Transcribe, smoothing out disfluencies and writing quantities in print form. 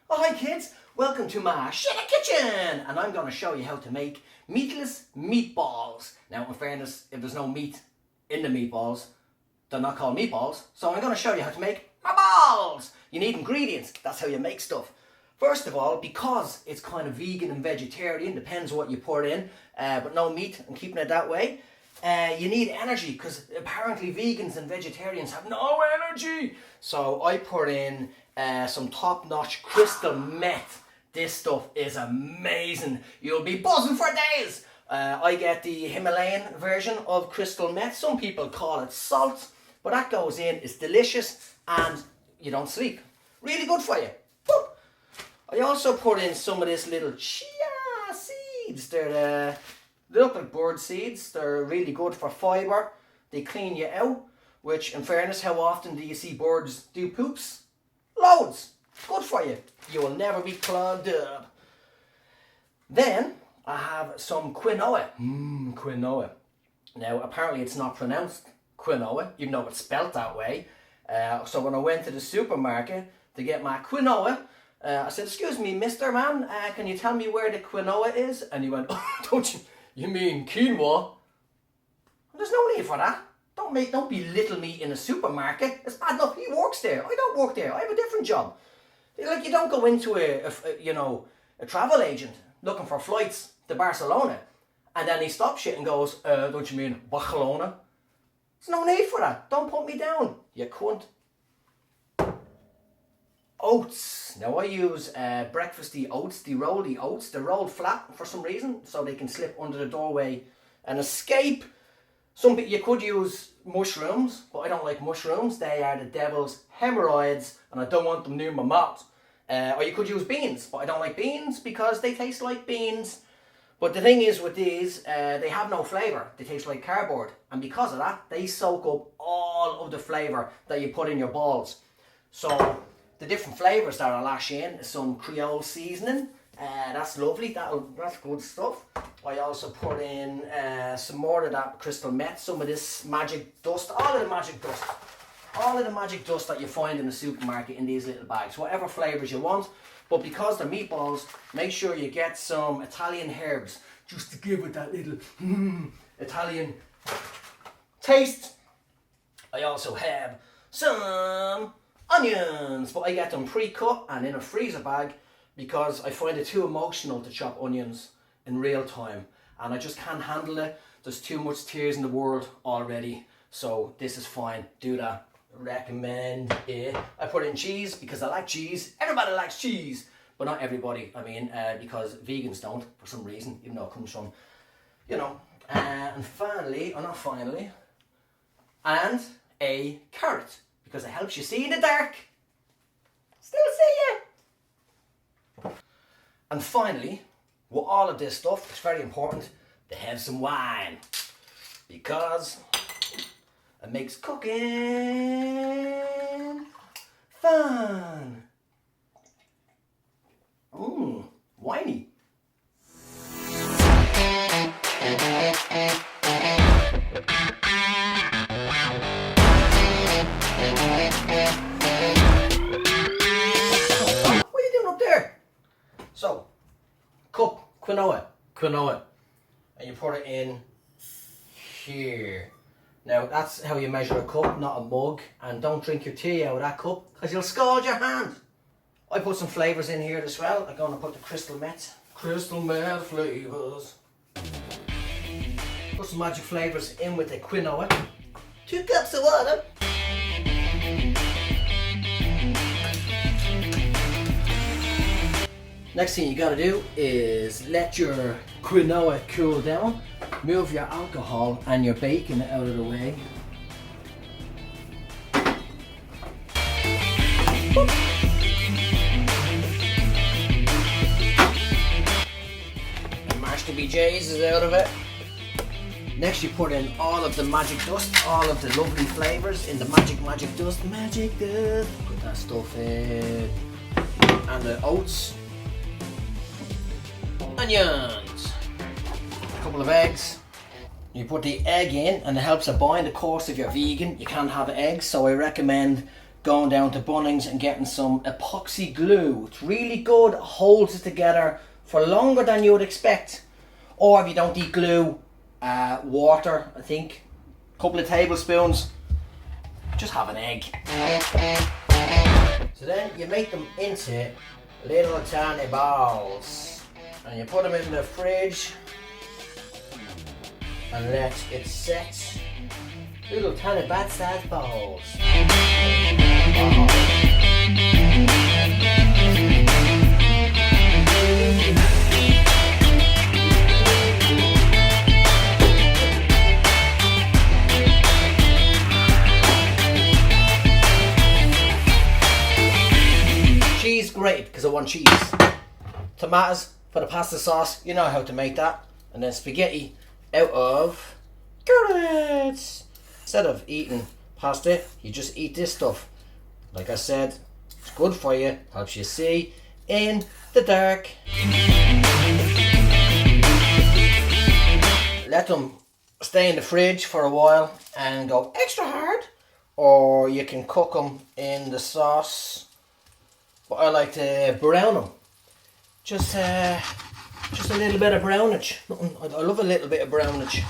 Oh, hi kids, welcome to my shitty kitchen, and I'm going to show you how to make meatless meatballs. Now in fairness, if there's no meat in the meatballs, they're not called meatballs, so I'm going to show you how to make my balls. You need ingredients, that's how you make stuff. First of all, because it's kind of vegan and vegetarian, depends what you put in, but no meat, I'm keeping it that way. You need energy, because apparently vegans and vegetarians have no energy. So I put in some top-notch crystal meth. This stuff is amazing. You'll be buzzing for days. I get the Himalayan version of crystal meth. Some people call it salt, but that goes in. It's delicious and you don't sleep. Really good for you. Woo! I also put in some of this little chia seeds. They look like bird seeds. They're really good for fibre. They clean you out, which in fairness, how often do you see birds do poops? Loads. Good for you. You will never be clogged up. Then I have some quinoa. Quinoa. Now apparently it's not pronounced quinoa, even though it's spelt that way. So when I went to the supermarket to get my quinoa, I said, "Excuse me, Mr. Man, can you tell me where the quinoa is?" And he went, "Oh, you mean quinoa?" There's no need for that. Don't belittle me in a supermarket. It's bad enough he works there. I don't work there. I have a different job. Like, you don't go into a travel agent looking for flights to Barcelona, and then he stops shit and goes, "Don't you mean Barcelona?" There's no need for that. Don't put me down, you cunt. Oats. Now I use breakfasty oats. They roll the oats. They're rolled flat for some reason, so they can slip under the doorway and escape. You could use mushrooms, but I don't like mushrooms. They are the devil's hemorrhoids, and I don't want them near my mouth. Or you could use beans, but I don't like beans because they taste like beans. But the thing is with these, they have no flavour. They taste like cardboard, and because of that, they soak up all of the flavour that you put in your balls. So the different flavours that I'll lash in is some Creole seasoning. That's lovely. That's good stuff. I also put in some more of that crystal meth, some of this magic dust, all of the magic dust that you find in the supermarket in these little bags, whatever flavours you want. But because they're meatballs, make sure you get some Italian herbs just to give it that little Italian taste. I also have some onions, but I get them pre-cut and in a freezer bag because I find it too emotional to chop onions in real time, and I just can't handle it. There's too much tears in the world already, so this is fine. Do that. Recommend it. I put in cheese because I like cheese. Everybody likes cheese, but not everybody. I mean, because vegans don't for some reason, even though it comes from, and finally, or not finally, and a carrot because it helps you see in the dark. Still see you. And finally, with all of this stuff, it's very important to have some wine because it makes cooking fun. Winey. What are you doing up there? So, cup, quinoa, and you put it in here. Now that's how you measure a cup, not a mug, and don't drink your tea out of that cup because you'll scald your hand. I put some flavours in here as well. I'm going to put the crystal meth flavours. Put some magic flavours in with the quinoa. 2 cups of water. Next thing you got to do is let your quinoa cool down. Move your alcohol and your bacon out of the way. And mash the BJ's out of it. Next you put in all of the magic dust, all of the lovely flavours in the magic dust. Put that stuff in. And the oats. Onions. A couple of eggs. You put the egg in and it helps to bind. Of course, if you're vegan, you can't have eggs, so I recommend going down to Bunnings and getting some epoxy glue. It's really good, it holds it together for longer than you would expect. Or if you don't eat glue, water, I think, a couple of tablespoons, just have an egg. So then you make them into little tiny balls and you put them in the fridge and let it set. Little tiny bat-sized balls. Cheese, great, because I want cheese. Tomatoes for the pasta sauce, you know how to make that. And then spaghetti out of carrots. Instead of eating pasta, you just eat this stuff. Like I said, it's good for you, helps you see in the dark. Let them stay in the fridge for a while and go extra hard, or you can cook them in the sauce. But I like to brown them. Just a little bit of brownage. I love a little bit of brownage.